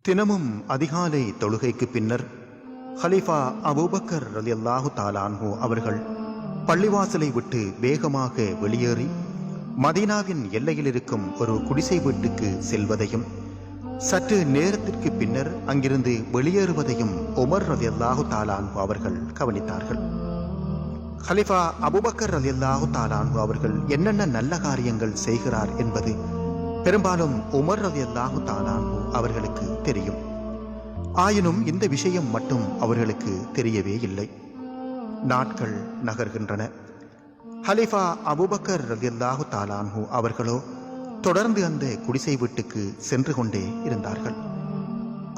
தினமும் அதிகாலை தொழுகைக்கு பின்னர் ஹலீஃபா அபூபக்கர் ரலியல்லாஹு தஆலா அன்ஹு அவர்கள் பள்ளிவாசலை விட்டு வேகமாக வெளியேறி மதீனாவின் எல்லையில் இருக்கும் ஒரு குடிசை வீட்டுக்கு செல்வதையும் சற்று நேரத்திற்கு பின்னர் அங்கிருந்து வெளியேறுவதையும் உமர் ரலியல்லாஹு தஆலா அன்ஹு அவர்கள் கவனித்தார்கள். ஹலீஃபா அபூபக்கர் ரலியல்லாஹு தஆலா அன்ஹு அவர்கள் என்னென்ன நல்ல காரியங்கள் செய்கிறார் என்பது பெரும்பாலும் உமர் ரலியல்லாஹு தஆலா அன்ஹு அவர்களுக்கு தெரியும். ஆயினும் இந்த விஷயம் மட்டும் அவர்களுக்கு தெரியவே இல்லை. நாட்கள் நகர்கின்றன. ஹலீஃபா அபூபக்கர் ரலியல்லாஹு தஆலா அன்ஹு அவர்களோ தொடர்ந்து அந்த குடிசை வீட்டுக்கு சென்று கொண்டே இருந்தார்கள்.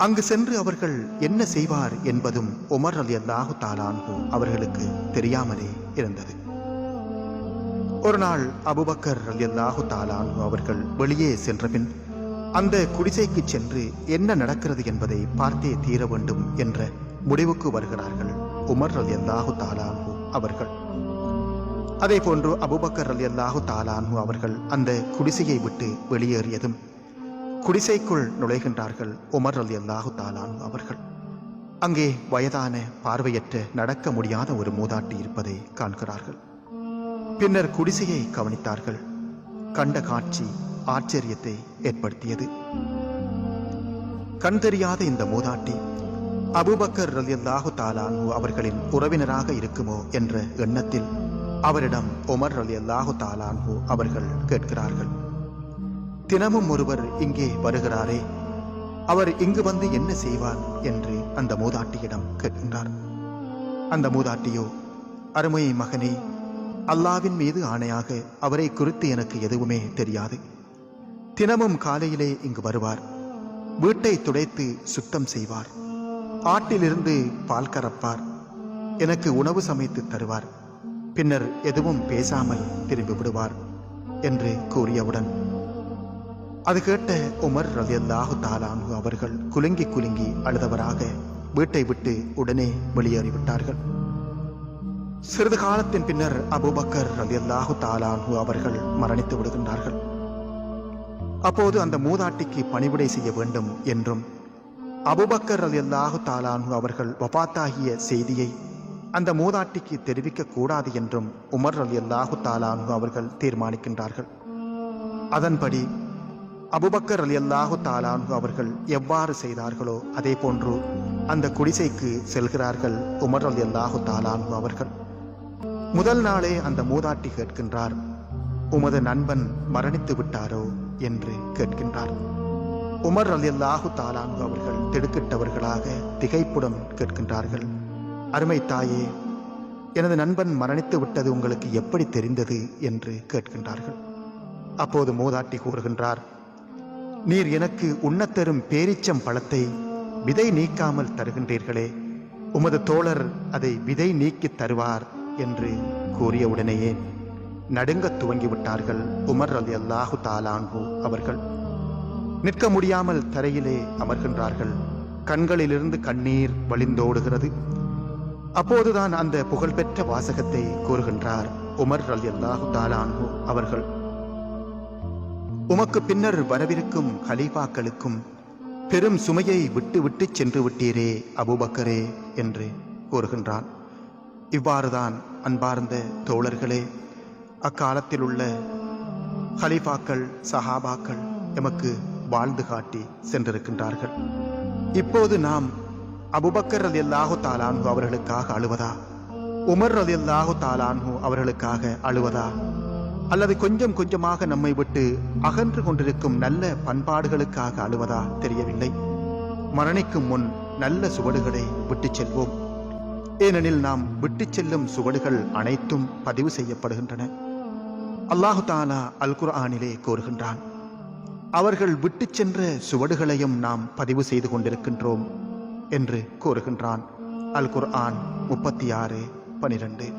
அங்கு சென்று அவர்கள் என்ன செய்வார் என்பதும் உமர் ரலியல்லாஹு தஆலா அன்ஹு அவர்களுக்கு தெரியாமலே இருந்தது. ஒரு நாள் அபூபக்கர் ரலியல்லாஹு தஆலா அன்ஹு அவர்கள் வெளியே சென்றபின் அந்த குடிசைக்கு சென்று என்ன நடக்கிறது என்பதை பார்த்தே தீர வேண்டும் என்ற முடிவுக்கு வருகிறார்கள் உமர் ரலியல்லாஹு தஆலா அன்ஹு அவர்கள். அதே போன்று அபூபக்கர் ரலியல்லாஹு தஆலா அன்ஹு அவர்கள் அந்த குடிசையை விட்டு வெளியேறியதும் குடிசைக்குள் நுழைகின்றார்கள் உமர் ரலியல்லாஹு தஆலா அன்ஹு அவர்கள். அங்கே வயதான பார்வையற்ற நடக்க முடியாத ஒரு மூதாட்டி இருப்பதை காண்கிறார்கள். பின்னர் குடிசையை கவனித்தார்கள். கண்ட காட்சி ஆச்சரியத்தை ஏற்படுத்தியது. கண் தெரியாத இந்த மூதாட்டி அபூபக்கர் ரலியல்லாஹு தஆலா அன்ஹு அவர்களின் உறவினராக இருக்குமோ என்ற எண்ணத்தில் அவரிடம் உமர் ரலியல்லாஹு தஆலா அன்ஹு அவர்கள் கேட்கிறார்கள். தினமும் ஒருவர் இங்கே வருகிறாரே, அவர் இங்கு வந்து என்ன செய்வார் என்று அந்த மூதாட்டியிடம் கேட்கின்றார். அந்த மூதாட்டியோ, அருமை மகனே, அல்லாவின் மீது ஆணையாக அவரை குறித்து எனக்கு எதுவுமே தெரியாது. தினமும் காலையிலே இங்கு வருவார், வீட்டை துடைத்து சுத்தம் செய்வார், ஆட்டிலிருந்து பால் கறப்பார், எனக்கு உணவு சமைத்து தருவார், பின்னர் எதுவும் பேசாமல் திரும்பி விடுவார் என்று கூறியவுடன் அது கேட்ட உமர் ரலியல்லாஹு தஆலா அன்ஹு அவர்கள் குலுங்கி குலுங்கி அழுதவராக வீட்டை விட்டு உடனே வெளியேறிவிட்டார்கள். சிறிது காலத்தின் பின்னர் அபூபக்கர் ரலியல்லாஹு தஆலா அன்ஹு அவர்கள் மரணித்து விடுகின்றார்கள். அப்போது அந்த மூதாட்டிக்கு பணிவிடை செய்ய வேண்டும் என்றும் அபூபக்கர் ரலியல்லாஹு தஆலா அன்ஹு அவர்கள் வஃபாத்தாகிய செய்தியை அந்த மூதாட்டிக்கு தெரிவிக்க கூடாது என்றும் உமர் ரலியல்லாஹு தஆலா அன்ஹு அவர்கள் தீர்மானிக்கின்றார்கள். அதன்படி அபூபக்கர் ரலியல்லாஹு தஆலா அன்ஹு அவர்கள் எவ்வாறு செய்தார்களோ அதே போன்று அந்த குடிசைக்கு செல்கிறார்கள் உமர் ரலியல்லாஹு தஆலா அன்ஹு அவர்கள். முதல் நாளே அந்த மூதாட்டி கேட்கின்றார், உமது நண்பன் மரணித்து விட்டாரோ என்று கேட்கின்றார். உமர் ரலியல்லாஹு தஆலா அன்ஹு அவர்கள் திடுக்கிட்டவர்களாக திகைப்புடன் கேட்கின்றார்கள், அருமை தாயே, எனது நண்பன் மரணித்து விட்டது உங்களுக்கு எப்படி தெரிந்தது என்று கேட்கின்றார்கள். அப்போது மூதாட்டி கூறுகின்றார், நீர் எனக்கு உண்ணத்தரும் பேரிச்சம் பழத்தை விதை நீக்காமல் தருகின்றீர்களே, உமது தோழர் அதை விதை நீக்கி தருவார் என்று கூறியவுடனேயே நடுங்கத் துவங்கிவிட்டார்கள் உமர் ரலியல்லாஹு தஆலா அன்ஹு அவர்கள். நிற்க முடியாமல் தரையிலே அமர்கின்றார்கள். கண்களிலிருந்து கண்ணீர் வழிந்தோடுகிறது. அப்போதுதான் அந்த புகழ்பெற்ற வாசகத்தை கூறுகின்றார் உமர் ரலியல்லாஹு தஆலா அன்ஹு அவர்கள். உமக்கு பின்னர் வரவிருக்கும் கலீஃபாக்களுக்கும் பெரும் சுமையை விட்டு விட்டு சென்று விட்டீரே அபூபக்கரே என்று கூறுகின்றான். இவ்வாறுதான் அன்பார்ந்த தோழர்களே, அக்காலத்தில் உள்ள கலீஃபாக்கள் சஹாபாக்கள் எமக்கு வாழ்ந்து காட்டி சென்றிருக்கின்றார்கள். இப்போது நாம் அபூபக்கர் ரலியல்லாஹு தஆலா அன்ஹு அவர்களுக்காக அழுவதா, உமர் ரலியல்லாஹு தஆலா அன்ஹு அவர்களுக்காக அழுவதா, அல்லது கொஞ்சம் கொஞ்சமாக நம்மை விட்டு அகன்று கொண்டிருக்கும் நல்ல பண்பாடுகளுக்காக அழுவதா தெரியவில்லை. மரணிக்கும் முன் நல்ல சுவடுகளை விட்டுச் செல்வோம். ஏனெனில் நாம் விட்டுச் செல்லும் சுவடுகள் அனைத்தும் பதிவு செய்யப்படுகின்றன. அல்லாஹு தஆலா அல் குர்ஆனிலே கூறுகின்றான், அவர்கள் விட்டுச் சென்ற சுவடுகளையும் நாம் பதிவு செய்து கொண்டிருக்கின்றோம் என்று கூறுகின்றான். அல் குர்ஆன் 36:12.